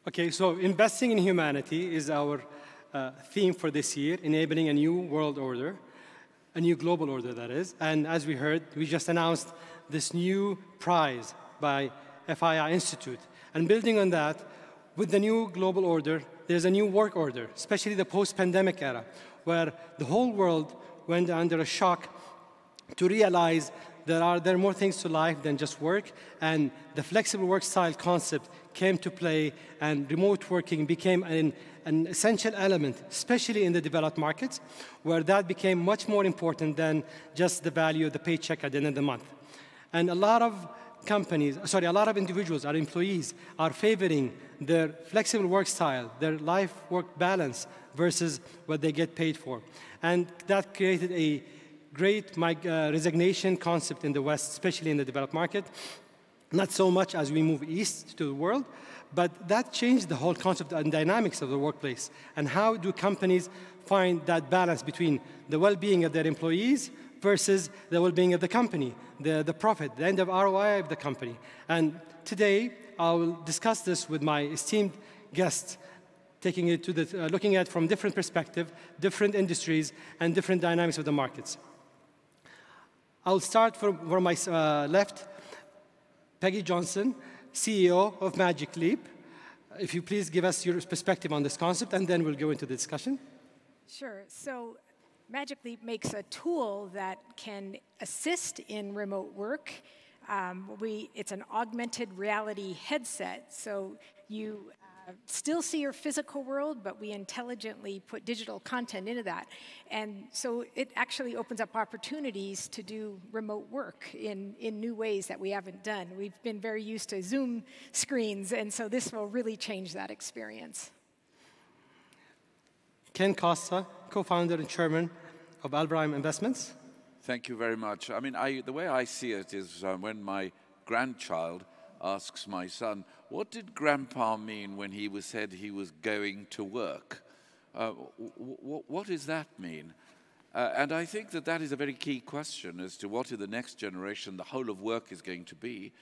Okay, so investing in humanity is our theme for this year, enabling a new world order, a new global order, that is. And as we heard, we just announced this new prize by FII Institute. And building on that, with the new global order, there's a new work order, especially the post-pandemic era, where the whole world went under a shock to realize there are more things to life than just work, and the flexible work style concept came to play, and remote working became an essential element, especially in the developed markets, where that became much more important than just the value of the paycheck at the end of the month. And a lot of individuals, our employees, are favoring their flexible work style, their life-work balance versus what they get paid for. And that created a great resignation concept in the West, especially in the developed market. Not so much as we move east to the world, but that changed the whole concept and dynamics of the workplace. And how do companies find that balance between the well-being of their employees versus the well-being of the company, the profit, the end of ROI of the company. And today, I will discuss this with my esteemed guests, taking it to looking at from different perspectives, different industries, and different dynamics of the markets. I'll start from my left, Peggy Johnson, CEO of Magic Leap. If you please give us your perspective on this concept, and then we'll go into the discussion. Sure. So Magic Leap makes a tool that can assist in remote work. It's an augmented reality headset, so you still see your physical world, but we intelligently put digital content into that. And so it actually opens up opportunities to do remote work in new ways that we haven't done. We've been very used to Zoom screens, and so this will really change that experience. Ken Costa, co-founder and chairman of Alvarium Investments. Thank you very much. I mean, the way I see it is when my grandchild asks my son, what did Grandpa mean when he said he was going to work? What does that mean? And I think that is a very key question as to what in the next generation the whole of work is going to be.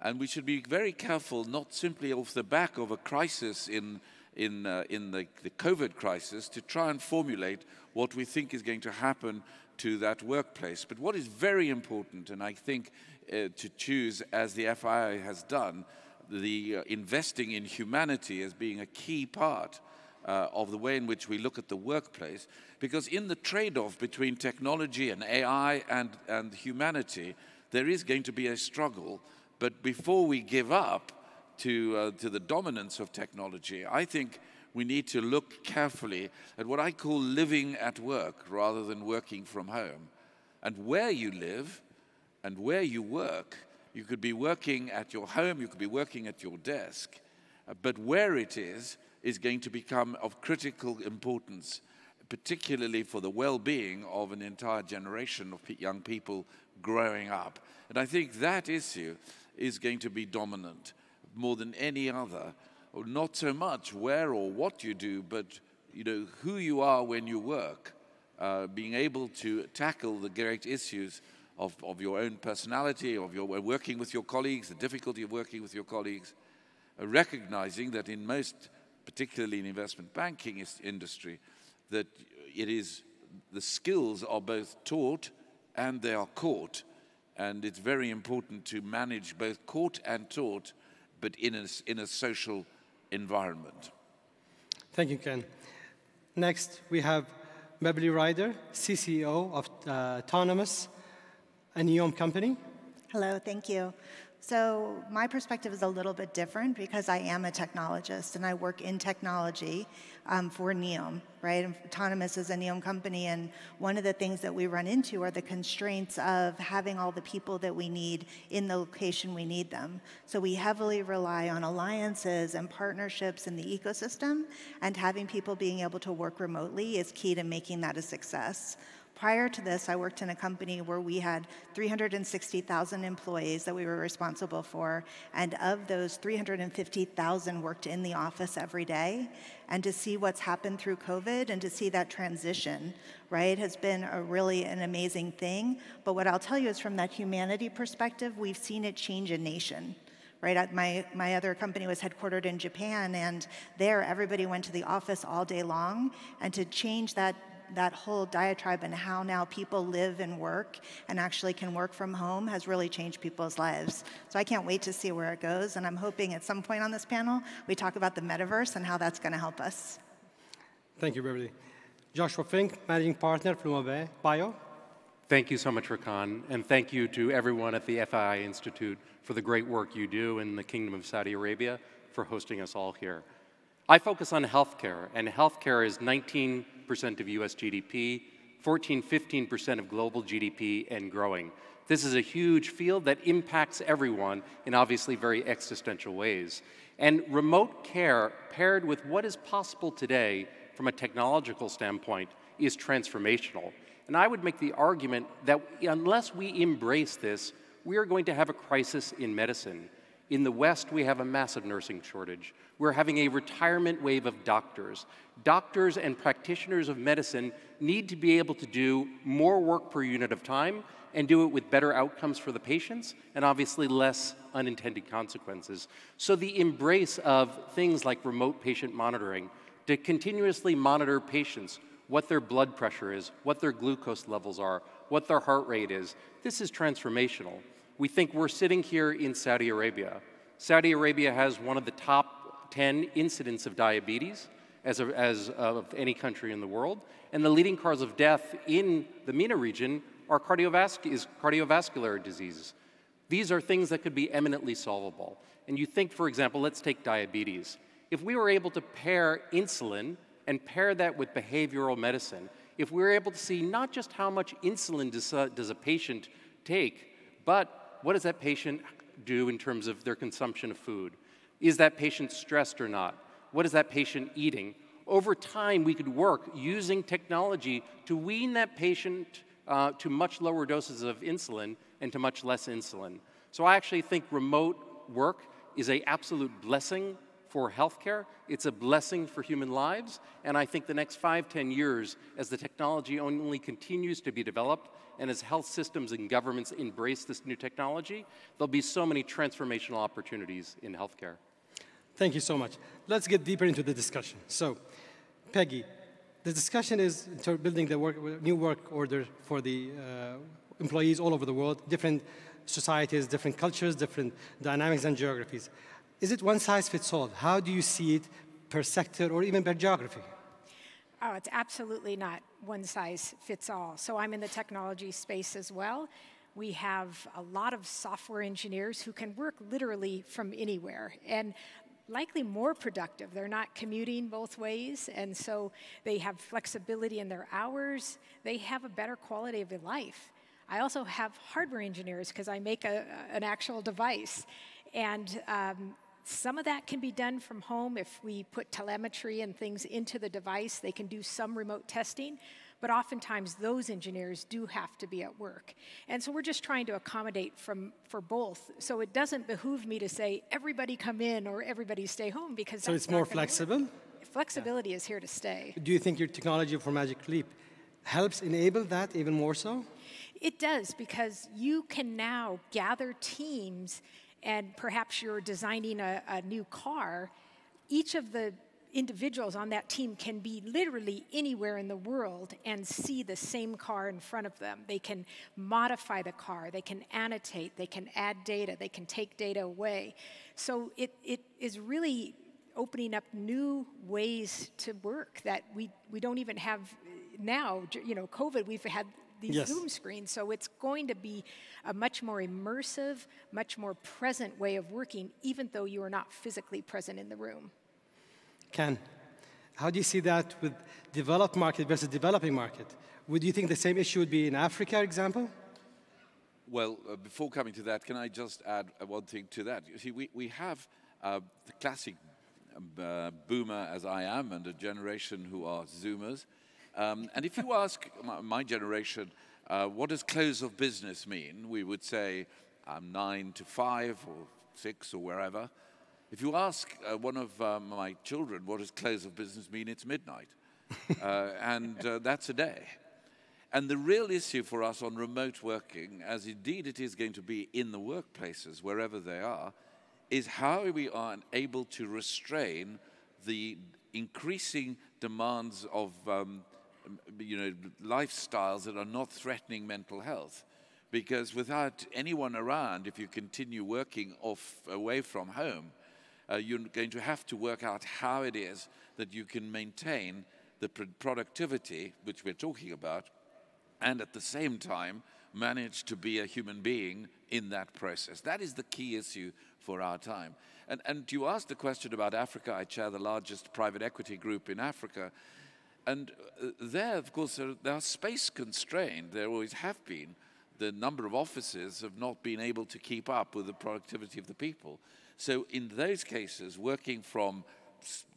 And we should be very careful, not simply off the back of a crisis in the COVID crisis, to try and formulate what we think is going to happen to that workplace. But what is very important, and I think to choose, as the FII has done, the investing in humanity as being a key part of the way in which we look at the workplace, because in the trade-off between technology and AI and humanity, there is going to be a struggle. But before we give up to the dominance of technology, I think we need to look carefully at what I call living at work rather than working from home. And where you live and where you work, you could be working at your home, you could be working at your desk, but where it is going to become of critical importance, particularly for the well-being of an entire generation of young people growing up. And I think that issue is going to be dominant more than any other. Not so much where or what you do, but who you are when you work, being able to tackle the great issues of your own personality, of your working with your colleagues, the difficulty of working with your colleagues, recognizing that in most, particularly in investment banking industry, that the skills are both taught and they are caught. And it's very important to manage both caught and taught, but in a social environment. Thank you, Ken. Next, we have Beverly Ryder, CCO of Tonomus Company. Hello, thank you. So my perspective is a little bit different because I am a technologist and I work in technology for NEOM, right? And Tonomus is a NEOM company, and one of the things that we run into are the constraints of having all the people that we need in the location we need them. So we heavily rely on alliances and partnerships in the ecosystem, and having people being able to work remotely is key to making that a success. Prior to this, I worked in a company where we had 360,000 employees that we were responsible for, and of those, 350,000 worked in the office every day. And to see what's happened through COVID and to see that transition, right, has been really an amazing thing. But what I'll tell you is from that humanity perspective, we've seen it change a nation. right? My other company was headquartered in Japan, and there everybody went to the office all day long, and to change that whole diatribe and how now people live and work and actually can work from home has really changed people's lives. So I can't wait to see where it goes, and I'm hoping at some point on this panel we talk about the metaverse and how that's going to help us. Thank you, Beverly. Joshua Fink, Managing Partner for Luma Bio. Thank you so much, Rakan, and thank you to everyone at the FII Institute for the great work you do in the Kingdom of Saudi Arabia for hosting us all here. I focus on healthcare, and healthcare is 19% of US GDP, 15% of global GDP, and growing. This is a huge field that impacts everyone in obviously very existential ways. And remote care, paired with what is possible today from a technological standpoint, is transformational. And I would make the argument that unless we embrace this, we are going to have a crisis in medicine. In the West, we have a massive nursing shortage. We're having a retirement wave of doctors. Doctors and practitioners of medicine need to be able to do more work per unit of time and do it with better outcomes for the patients and obviously less unintended consequences. So the embrace of things like remote patient monitoring to continuously monitor patients, what their blood pressure is, what their glucose levels are, what their heart rate is, this is transformational. We think we're sitting here in Saudi Arabia. Saudi Arabia has one of the top 10 incidents of diabetes as of any country in the world, and the leading cause of death in the MENA region are cardiovascular diseases. These are things that could be eminently solvable. And you think, for example, let's take diabetes. If we were able to pair insulin and pair that with behavioral medicine, if we were able to see not just how much insulin does a patient take, but what does that patient do in terms of their consumption of food? Is that patient stressed or not? What is that patient eating? Over time, we could work using technology to wean that patient to much lower doses of insulin and to much less insulin. So I actually think remote work is an absolute blessing for healthcare. It's a blessing for human lives. And I think the next 5-10 years, as the technology only continues to be developed, and as health systems and governments embrace this new technology, there'll be so many transformational opportunities in healthcare. Thank you so much. Let's get deeper into the discussion. So, Peggy, the discussion is building the new work order for the employees all over the world, different societies, different cultures, different dynamics and geographies. Is it one size fits all? How do you see it per sector or even per geography? Oh, it's absolutely not one size fits all. So I'm in the technology space as well. We have a lot of software engineers who can work literally from anywhere and likely more productive. They're not commuting both ways, and so they have flexibility in their hours. They have a better quality of life. I also have hardware engineers because I make an actual device. And some of that can be done from home. If we put telemetry and things into the device, they can do some remote testing. But oftentimes, those engineers do have to be at work. And so we're just trying to accommodate for both. So it doesn't behoove me to say, everybody come in or everybody stay home, because so it's more flexible? Flexibility is here to stay. Do you think your technology for Magic Leap helps enable that even more so? It does, because you can now gather teams, and perhaps you're designing a new car. Each of the individuals on that team can be literally anywhere in the world and see the same car in front of them. They can modify the car, they can annotate, they can add data, they can take data away. So it is really opening up new ways to work that we don't even have now. You know, COVID, we've had these yes. Zoom screens, so it's going to be a much more immersive, much more present way of working, even though you are not physically present in the room. Ken, how do you see that with developed market versus developing market? Would you think the same issue would be in Africa, for example? Well, before coming to that, can I just add one thing to that? You see, we have the classic boomer, as I am, and a generation who are Zoomers. And if you ask my generation, what does close of business mean? We would say 9 to 5 or 6 or wherever. If you ask one of my children, what does close of business mean? It's midnight. And that's a day. And the real issue for us on remote working, as indeed it is going to be in the workplaces, wherever they are, is how we are able to restrain the increasing demands of lifestyles that are not threatening mental health. Because without anyone around, if you continue working away from home, you're going to have to work out how it is that you can maintain the productivity, which we're talking about, and at the same time manage to be a human being in that process. That is the key issue for our time. And you asked the question about Africa. I chair the largest private equity group in Africa. And there, of course, they are space constrained. There always have been. The number of offices have not been able to keep up with the productivity of the people. So in those cases, working from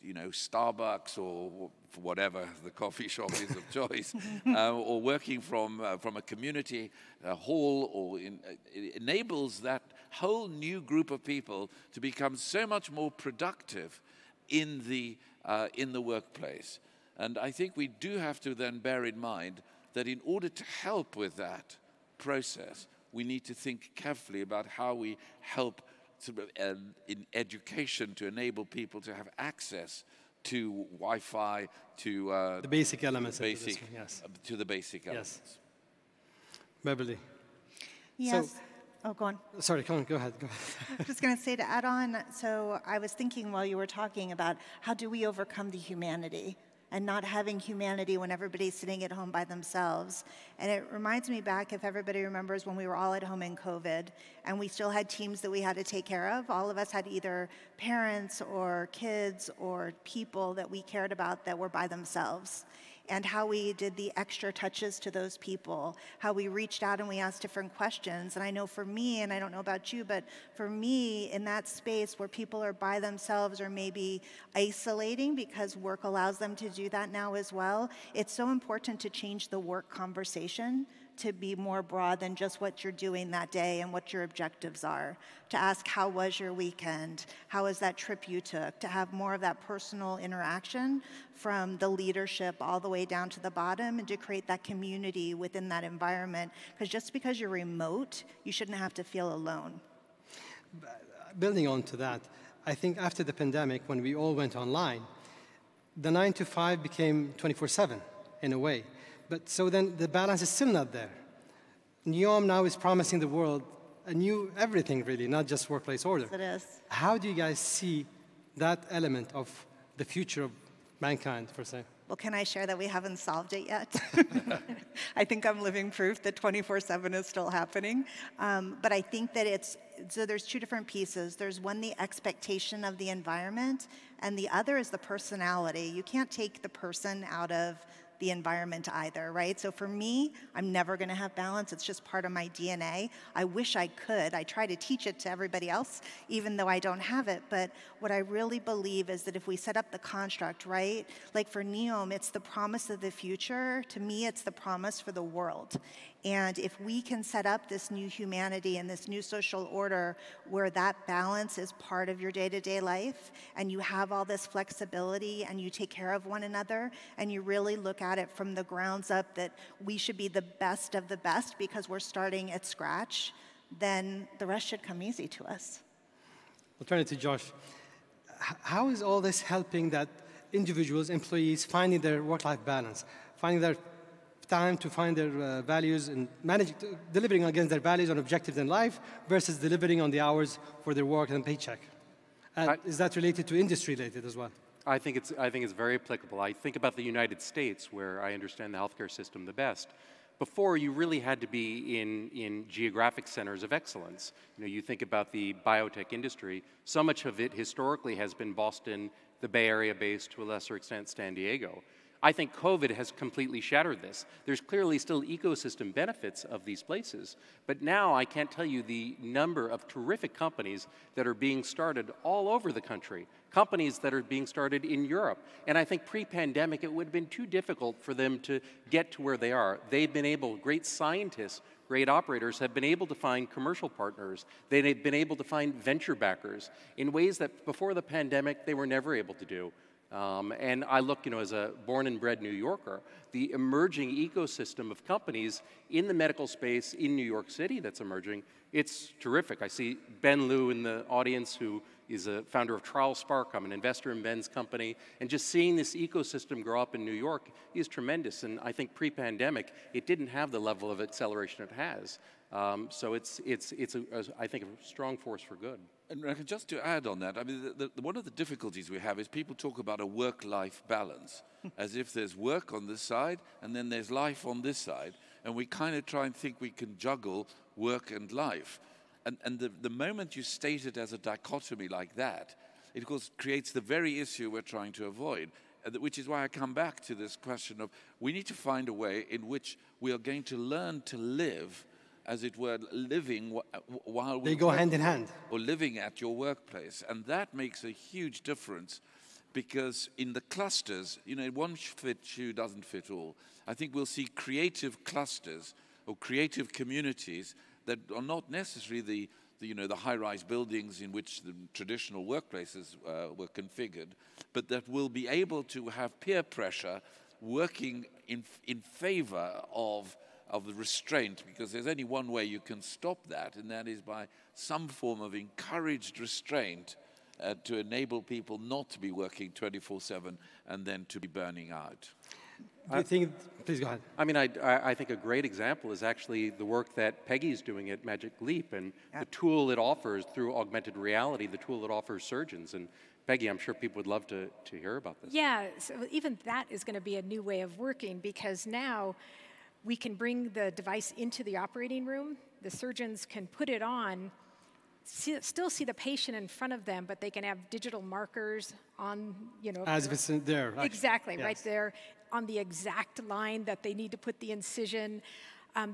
Starbucks or whatever the coffee shop is of choice, or working from a community hall, or it enables that whole new group of people to become so much more productive in the workplace. And I think we do have to then bear in mind that in order to help with that process, we need to think carefully about how we help in education to enable people to have access to Wi-Fi, to the basic elements, to the basic elements. Yes. Beverly. Yes. So, oh, go on. Sorry, go ahead. I was just going to say, to add on, so I was thinking while you were talking about how do we overcome the humanity and not having humanity when everybody's sitting at home by themselves. And it reminds me back, if everybody remembers, when we were all at home in COVID and we still had teams that we had to take care of. All of us had either parents or kids or people that we cared about that were by themselves. And how we did the extra touches to those people, how we reached out and we asked different questions. And I know for me, and I don't know about you, but for me, in that space where people are by themselves or maybe isolating because work allows them to do that now as well, it's so important to change the work conversation to be more broad than just what you're doing that day and what your objectives are. To ask, how was your weekend? How was that trip you took? To have more of that personal interaction from the leadership all the way down to the bottom, and to create that community within that environment. Because just because you're remote, you shouldn't have to feel alone. Building on to that, I think after the pandemic, when we all went online, the 9 to 5 became 24/7 in a way. But so then the balance is still not there. NEOM now is promising the world a new everything, really, not just workplace order. Yes, it is. How do you guys see that element of the future of mankind, per se? Well, can I share that we haven't solved it yet? I think I'm living proof that 24/7 is still happening. But I think that so there's two different pieces. There's one, the expectation of the environment, and the other is the personality. You can't take the person out of the environment either, right? So for me, I'm never going to have balance. It's just part of my DNA. I wish I could. I try to teach it to everybody else, even though I don't have it. But what I really believe is that if we set up the construct, right? Like for NEOM, it's the promise of the future. To me, it's the promise for the world. And if we can set up this new humanity and this new social order where that balance is part of your day-to-day life, and you have all this flexibility, and you take care of one another, and you really look at it from the grounds up that we should be the best of the best because we're starting at scratch, then the rest should come easy to us. I'll turn it to Josh. How is all this helping that individuals, employees, finding their work-life balance, finding their time to find their values and delivering against their values and objectives in life versus delivering on the hours for their work and paycheck? And is that related to industry related as well? I think it's very applicable. I think about the United States, where I understand the healthcare system the best. Before, you really had to be in geographic centers of excellence. You think about the biotech industry. So much of it historically has been Boston, the Bay Area based, to a lesser extent San Diego. I think COVID has completely shattered this. There's clearly still ecosystem benefits of these places, but now I can't tell you the number of terrific companies that are being started all over the country, companies that are being started in Europe. And I think pre-pandemic, it would have been too difficult for them to get to where they are. They've been able, great scientists, great operators have been able to find commercial partners. They've been able to find venture backers in ways that before the pandemic, they were never able to do. And I look, as a born and bred New Yorker, the emerging ecosystem of companies in the medical space in New York City that's emerging, it's terrific. I see Ben Liu in the audience, who is a founder of TrialSpark. I'm an investor in Ben's company. And just seeing this ecosystem grow up in New York is tremendous. And I think pre-pandemic, it didn't have the level of acceleration it has. So it's I think, a strong force for good. And Rakan, just to add on that, I mean, one of the difficulties we have is people talk about a work-life balance, as if there's work on this side and then there's life on this side, and we kind of try and think we can juggle work and life. And the moment you state it as a dichotomy like that, it of course creates the very issue we're trying to avoid, which is why I come back to this question of we need to find a way in which we are going to learn to live, as it were, living while we They go hand in hand. Or living at your workplace. And that makes a huge difference, because in the clusters, one shoe doesn't fit all. I think we'll see creative clusters or creative communities that are not necessarily the high-rise buildings in which the traditional workplaces were configured, but that will be able to have peer pressure working in favor of the restraint, because there's only one way you can stop that, and that is by some form of encouraged restraint to enable people not to be working 24/7 and then to be burning out. Do you think, please go ahead. I mean, I think a great example is actually the work that Peggy's doing at Magic Leap, and the tool it offers through augmented reality, the tool it offers surgeons. And Peggy, I'm sure people would love to hear about this. Yeah, so even that is going to be a new way of working, because now we can bring the device into the operating room. The surgeons can put it on, still see the patient in front of them, but they can have digital markers on, As if it's there. Actually. Exactly, yes. right there on the exact line that they need to put the incision.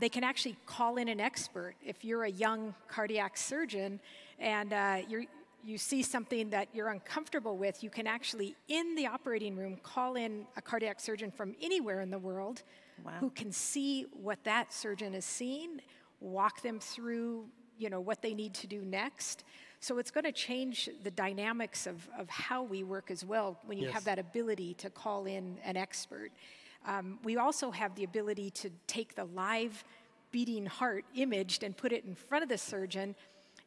They can actually call in an expert. If you're a young cardiac surgeon and you see something that you're uncomfortable with, you can actually, in the operating room, call in a cardiac surgeon from anywhere in the world who can see what that surgeon is seeing, walk them through what they need to do next. So it's going to change the dynamics of how we work as well when you have that ability to call in an expert. We also have the ability to take the live beating heart imaged and put it in front of the surgeon,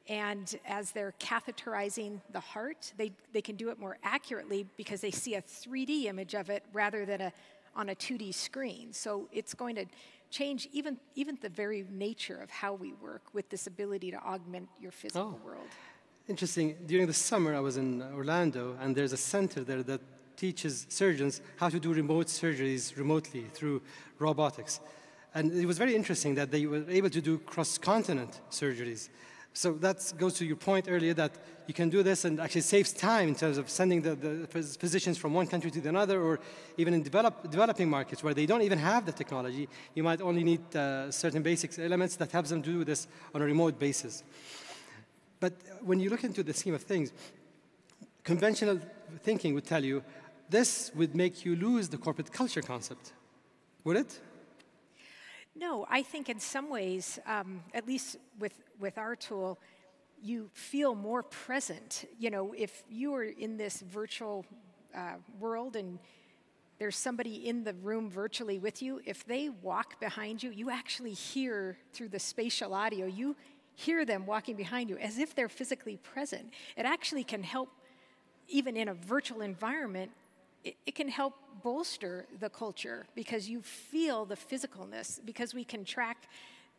and as they're catheterizing the heart, they can do it more accurately because they see a 3D image of it rather than on a 2D screen. So it's going to change even the very nature of how we work with this ability to augment your physical world. Interesting. During the summer, I was in Orlando, and there's a center there that teaches surgeons how to do remote surgeries remotely through robotics. And it was very interesting that they were able to do cross-continent surgeries. So that goes to your point earlier that you can do this and actually saves time in terms of sending the physicians from one country to another, or even in developing markets where they don't even have the technology. You might only need certain basic elements that helps them do this on a remote basis. But when you look into the scheme of things, conventional thinking would tell you this would make you lose the corporate culture concept. Would it? No, I think in some ways, at least with our tool, you feel more present. If you are in this virtual world and there's somebody in the room virtually with you, if they walk behind you, you actually hear through the spatial audio, you hear them walking behind you as if they're physically present. It actually can help, even in a virtual environment, it can help bolster the culture because you feel the physicalness. Because we can track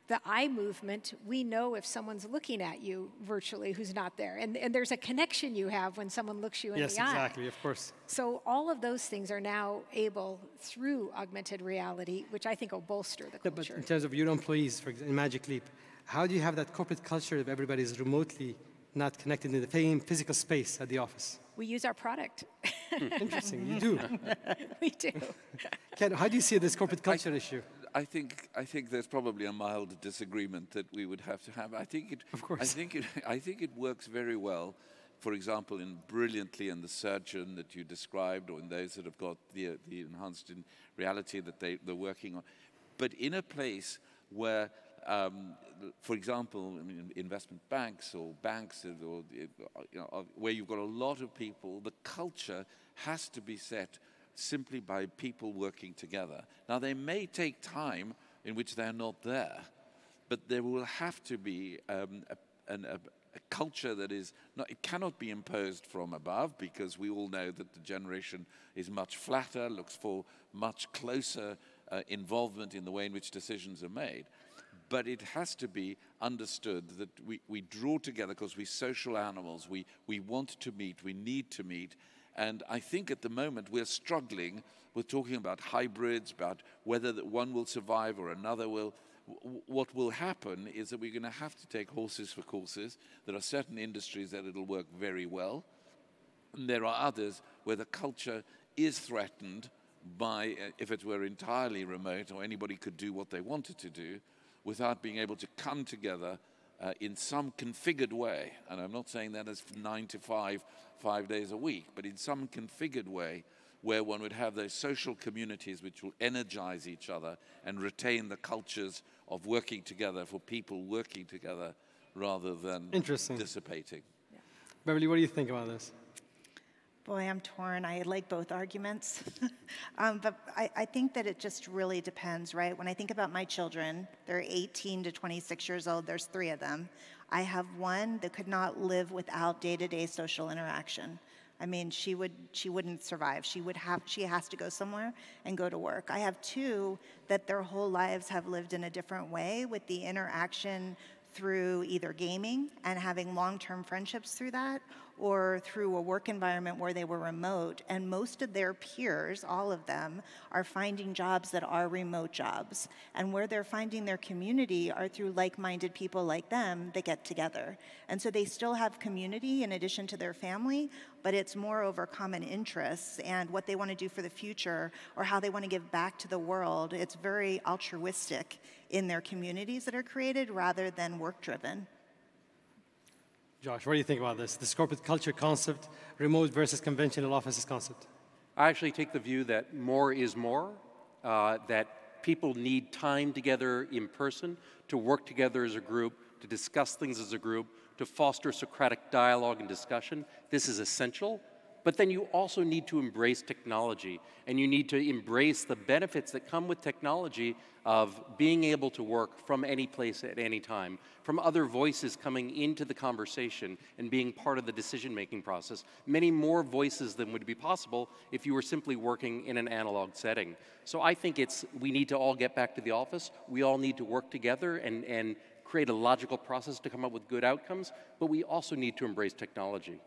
the eye movement, we know if someone's looking at you virtually who's not there. And there's a connection you have when someone looks you in the eye. Yes, exactly, of course. So all of those things are now able, through augmented reality, which I think will bolster the culture. But in terms of your employees, for example, in Magic Leap, how do you have that corporate culture if everybody's remotely not connected in the same physical space at the office? We use our product. Interesting, you do. We do. Ken, how do you see this corporate culture issue? I think there's probably a mild disagreement that we would have to have. I think it works very well, for example, brilliantly in the surgeon that you described, or in those that have got the enhanced in reality that they're working on. But in a place where, for example, investment banks or banks, or where you've got a lot of people, the culture has to be set simply by people working together. Now, they may take time in which they're not there, but there will have to be a culture that is not, it cannot be imposed from above, because we all know that the generation is much flatter, looks for much closer involvement in the way in which decisions are made. But it has to be understood that we draw together because we're social animals. We want to meet, we need to meet. And I think at the moment we're struggling with talking about hybrids, about whether one will survive or another will. What will happen is that we're going to have to take horses for courses. There are certain industries that it'll work very well. And there are others where the culture is threatened by, if it were entirely remote or anybody could do what they wanted to do without being able to come together in some configured way. And I'm not saying that as 9 to 5, 5 days a week, but in some configured way where one would have those social communities which will energize each other and retain the cultures of working together for people working together rather than dissipating. Yeah. Beverly, what do you think about this? Boy, I'm torn. I like both arguments. But I think that it just really depends, right? When I think about my children, they're 18 to 26 years old. There's 3 of them. I have one that could not live without day-to-day social interaction. I mean, she wouldn't survive. She has to go somewhere and go to work. I have 2 that their whole lives have lived in a different way with the interaction through either gaming and having long-term friendships through that, or through a work environment where they were remote. And most of their peers, all of them, are finding jobs that are remote jobs. And where they're finding their community are through like-minded people like them that get together. And so they still have community in addition to their family, but it's more over common interests and what they want to do for the future or how they want to give back to the world. It's very altruistic in their communities that are created rather than work-driven. Josh, what do you think about this corporate culture concept, remote versus conventional offices concept? I actually take the view that more is more, that people need time together in person to work together as a group, to discuss things as a group, to foster Socratic dialogue and discussion. This is essential. But then you also need to embrace technology, and you need to embrace the benefits that come with technology of being able to work from any place at any time, from other voices coming into the conversation and being part of the decision-making process. Many more voices than would be possible if you were simply working in an analog setting. So I think we need to all get back to the office. We all need to work together and create a logical process to come up with good outcomes, but we also need to embrace technology.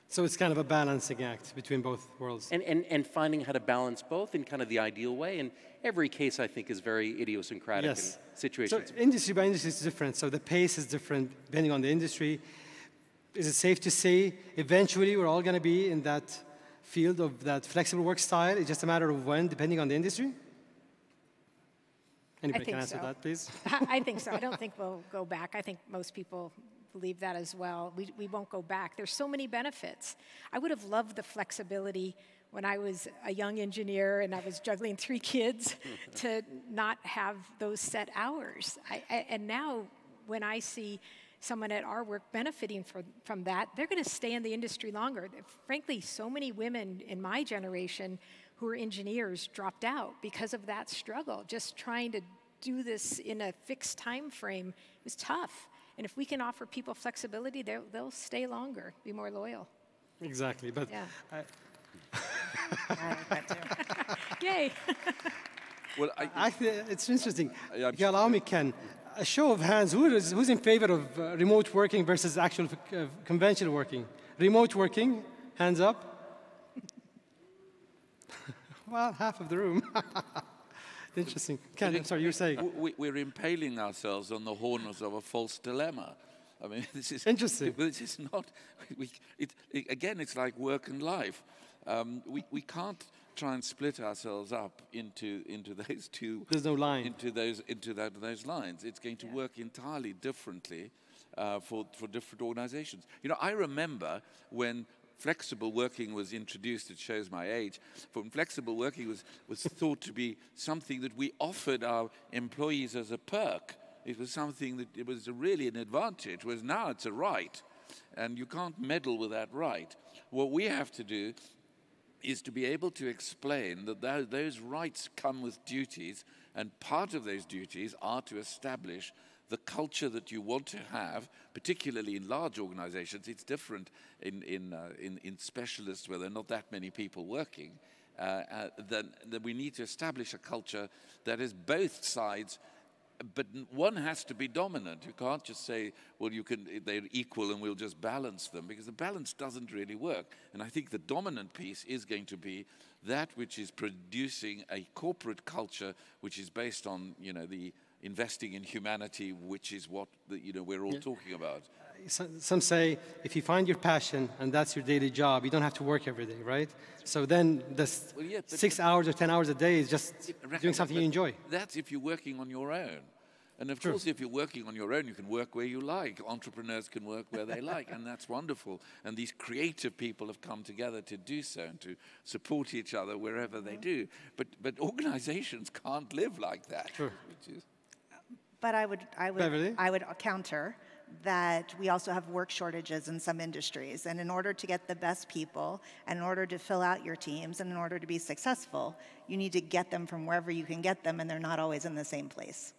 So it's kind of a balancing act between both worlds. And finding how to balance both in kind of the ideal way. And every case, I think, is very idiosyncratic in situations. So industry by industry is different. So the pace is different depending on the industry. Is it safe to say eventually we're all going to be in that field of that flexible work style? It's just a matter of when, depending on the industry? Anybody can answer that, please? I think so. I don't think we'll go back. I think most people believe that as well. We won't go back. There's so many benefits. I would have loved the flexibility when I was a young engineer and I was juggling 3 kids to not have those set hours. And now when I see someone at our work benefiting from that, they're going to stay in the industry longer. Frankly, so many women in my generation who are engineers dropped out because of that struggle. Just trying to do this in a fixed time frame was tough. And if we can offer people flexibility, they'll stay longer, be more loyal. Exactly, but yeah. I like that too. Yay! Well, actually, it's interesting. If you allow me, Ken, a show of hands, who's in favor of remote working versus actual conventional working? Remote working, hands up. Well, half of the room. Interesting. Ken, I'm sorry, you were saying. We're impaling ourselves on the horns of a false dilemma. I mean, this is interesting. This is not. Again, it's like work and life. We can't try and split ourselves up into those two. There's no line. Into those lines. It's going to work entirely differently for different organizations. You know, I remember when flexible working was introduced. It shows my age. When flexible working was thought to be something that we offered our employees as a perk. It was something that it was really an advantage, whereas now it's a right. And you can't meddle with that right. What we have to do is to be able to explain that those rights come with duties, and part of those duties are to establish the culture that you want to have, particularly in large organizations. It's different in specialists where there are not that many people working. That we need to establish a culture that is both sides, but one has to be dominant. You can't just say, well, they're equal and we'll just balance them, because the balance doesn't really work. And I think the dominant piece is going to be that which is producing a corporate culture which is based on, the investing in humanity, which is what we're all talking about. Some say if you find your passion and that's your daily job, you don't have to work every day, right? So then the 6 hours or 10 hours a day is just doing something you enjoy. That's if you're working on your own. And of course, if you're working on your own, you can work where you like. Entrepreneurs can work where they like, and that's wonderful. And these creative people have come together to do so and to support each other wherever they do. But organizations can't live like that. Sure. But I Beverly? would counter that we also have work shortages in some industries. And in order to get the best people, and in order to fill out your teams, and in order to be successful, you need to get them from wherever you can get them, and they're not always in the same place.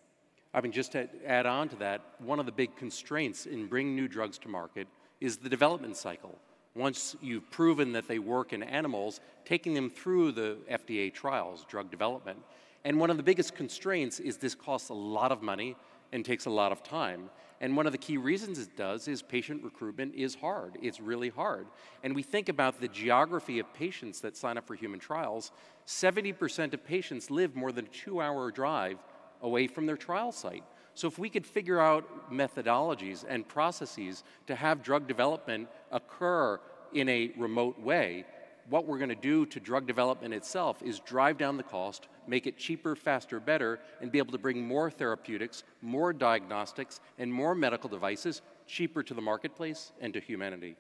I mean, just to add on to that, one of the big constraints in bringing new drugs to market is the development cycle. Once you've proven that they work in animals, taking them through the FDA trials, drug development. And one of the biggest constraints is this costs a lot of money and takes a lot of time. And one of the key reasons it does is patient recruitment is hard. It's really hard. And we think about the geography of patients that sign up for human trials. 70% of patients live more than a 2-hour drive away from their trial site. So if we could figure out methodologies and processes to have drug development occur in a remote way, what we're going to do to drug development itself is drive down the cost, make it cheaper, faster, better, and be able to bring more therapeutics, more diagnostics, and more medical devices cheaper to the marketplace and to humanity.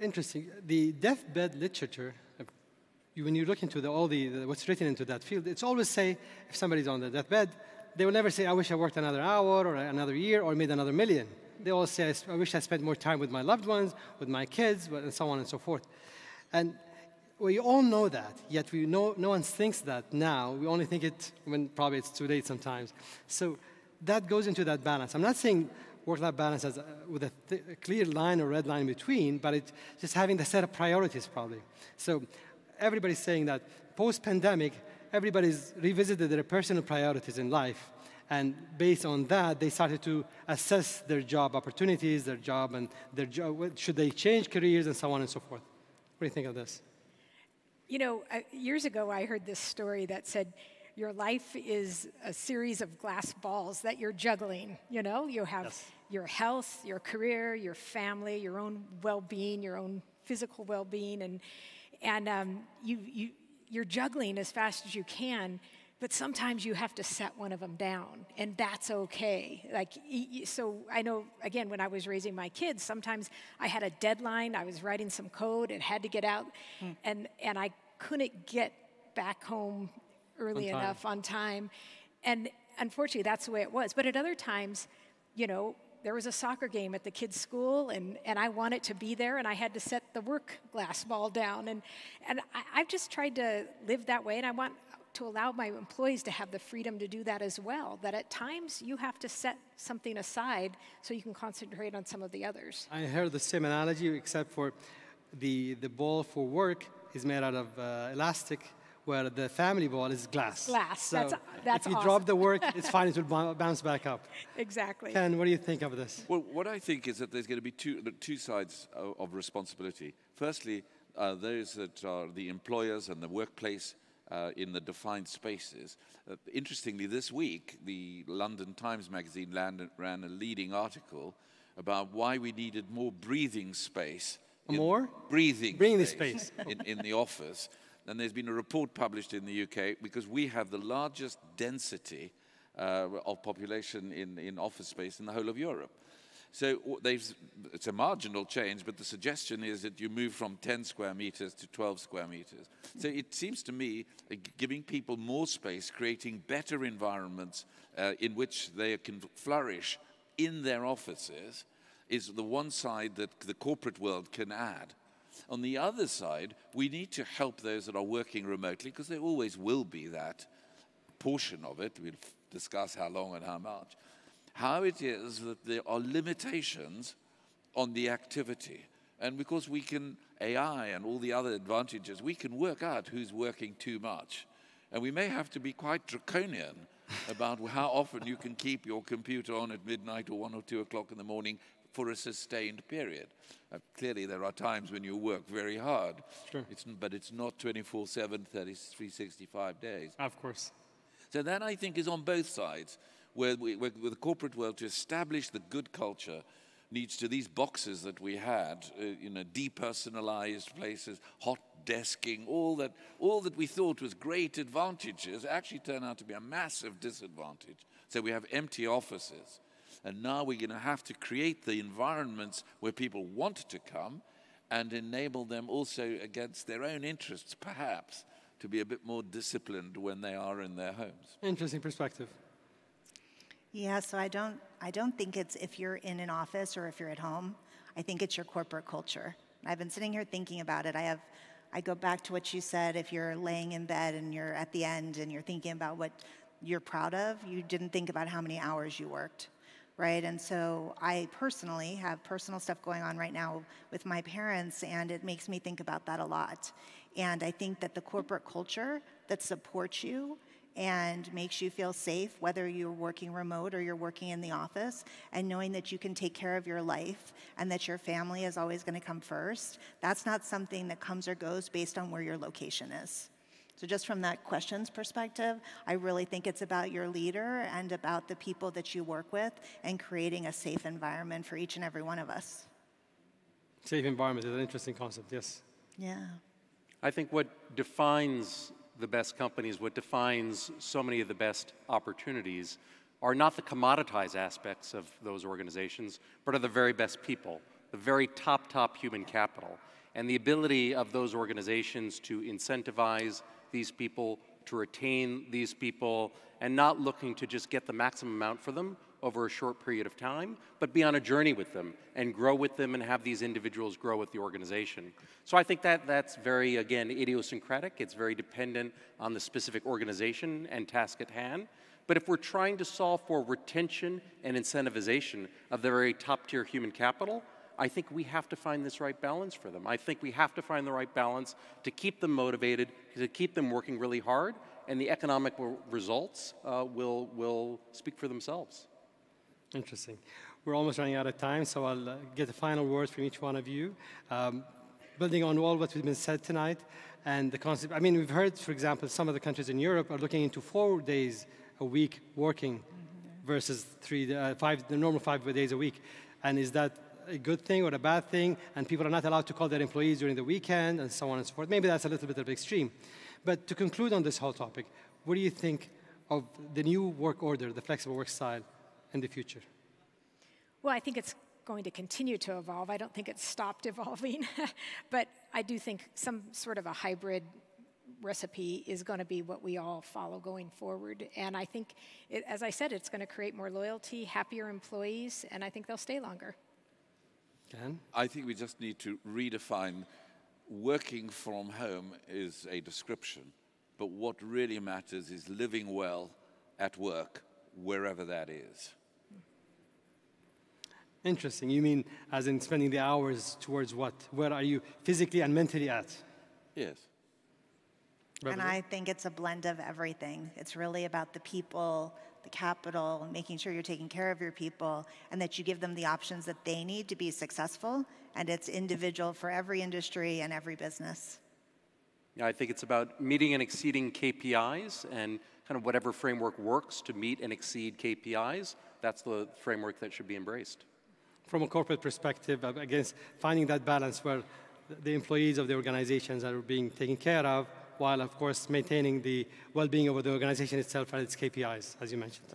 Interesting. The deathbed literature, when you look into what's written into that field, it's always say, if somebody's on the deathbed, they will never say, I wish I worked another hour or another year or made another million. They all say, I wish I spent more time with my loved ones, with my kids, and so on and so forth. And we all know that, yet no one thinks that now. We only think it when probably it's too late sometimes. So that goes into that balance. I'm not saying work-life balance with a clear line or red line between, but it's just having the set of priorities probably. So everybody's saying that post-pandemic, everybody's revisited their personal priorities in life. And based on that, they started to assess their job opportunities, their job, and should they change careers, and so on and so forth. What do you think of this? Years ago, I heard this story that said, your life is a series of glass balls that you're juggling. You have your health, your career, your family, your own well-being, your own physical well-being, and you're juggling as fast as you can. But sometimes you have to set one of them down, and that's okay. So I know, again, when I was raising my kids, sometimes I had a deadline. I was writing some code. It had to get out, and I couldn't get back home early enough on time. And unfortunately, that's the way it was. But at other times, there was a soccer game at the kids' school, and I wanted to be there, and I had to set the work glass ball down. And I've just tried to live that way, and I want to allow my employees to have the freedom to do that as well, that at times you have to set something aside so you can concentrate on some of the others. I heard the same analogy, except for the ball for work is made out of elastic, where the family ball is glass. Glass, so that's if you awesome. drop the work, it's fine, it will bounce back up. Exactly. Ken, what do you think of this? Well, what I think is that there's going to be two sides of responsibility. Firstly, those that are the employers and the workplace in the defined spaces. Interestingly, this week, the London Times magazine ran a leading article about why we needed more breathing space. Breathing space in the office. And there's been a report published in the UK because we have the largest density of population in office space in the whole of Europe. So it's a marginal change, but the suggestion is that you move from 10 square meters to 12 square meters. So it seems to me giving people more space, creating better environments in which they can flourish in their offices is the one side that the corporate world can add. On the other side, we need to help those that are working remotely, because there always will be that portion of it. We'll discuss how long and how much. How it is that there are limitations on the activity. And because we can, AI and all the other advantages, we can work out who's working too much. And we may have to be quite draconian about how often you can keep your computer on at midnight or 1 or 2 o'clock in the morning for a sustained period. Clearly, there are times when you work very hard, sure. But it's not 24/7, 365 days. Of course. So that, I think, is on both sides, where with the corporate world, to establish the good culture needs to these boxes that we had, depersonalized places, hot desking, all that we thought was great advantages actually turn out to be a massive disadvantage. So we have empty offices. And now we're going to have to create the environments where people want to come and enable them also against their own interests, perhaps, to be a bit more disciplined when they are in their homes. Interesting perspective. Yeah, so I don't think it's if you're in an office or if you're at home. I think it's your corporate culture. I've been sitting here thinking about it. I go back to what you said. If you're laying in bed and you're at the end and you're thinking about what you're proud of, you didn't think about how many hours you worked, right? And so I personally have personal stuff going on right now with my parents, and it makes me think about that a lot. And I think that the corporate culture that supports you and makes you feel safe, whether you're working remote or you're working in the office, and knowing that you can take care of your life and that your family is always going to come first, that's not something that comes or goes based on where your location is. So just from that questions perspective, I really think it's about your leader and about the people that you work with and creating a safe environment for each and every one of us. Safe environment is an interesting concept, yes. Yeah. I think what defines the best companies, what defines so many of the best opportunities, are not the commoditized aspects of those organizations, but are the very best people, the very top human capital, and the ability of those organizations to incentivize these people, to retain these people, and not looking to just get the maximum amount for them over a short period of time, but be on a journey with them and grow with them and have these individuals grow with the organization. So I think that's very, again, idiosyncratic. It's very dependent on the specific organization and task at hand. But if we're trying to solve for retention and incentivization of the very top-tier human capital, I think we have to find this right balance for them. I think we have to find the right balance to keep them motivated, to keep them working really hard, and the economic results will speak for themselves. Interesting. We're almost running out of time, so I'll get the final words from each one of you. Building on all what we've been said tonight, and the concept, I mean, we've heard, for example, some of the countries in Europe are looking into 4 days a week working versus the normal 5 days a week. And is that a good thing or a bad thing? And people are not allowed to call their employees during the weekend and so on and so forth. Maybe that's a little bit of extreme. But to conclude on this whole topic, what do you think of the new work order, the flexible work style, in the future? Well, I think it's going to continue to evolve. I don't think it's stopped evolving. But I do think some sort of a hybrid recipe is going to be what we all follow going forward. And I think, as I said, it's going to create more loyalty, happier employees, and I think they'll stay longer. Dan? I think we just need to redefine working from home is a description, but what really matters is living well at work, wherever that is. Interesting. You mean as in spending the hours towards what? Where are you physically and mentally at? Yes. And I think it's a blend of everything. It's really about the people, the capital, making sure you're taking care of your people, and that you give them the options that they need to be successful, and it's individual for every industry and every business. Yeah, I think it's about meeting and exceeding KPIs, and kind of whatever framework works to meet and exceed KPIs, that's the framework that should be embraced. From a corporate perspective, again, finding that balance where the employees of the organizations are being taken care of, while, of course, maintaining the well-being of the organization itself and its KPIs, as you mentioned.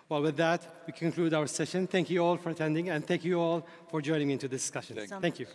Well, with that, we conclude our session. Thank you all for attending, and thank you all for joining me into this discussion. Thank you.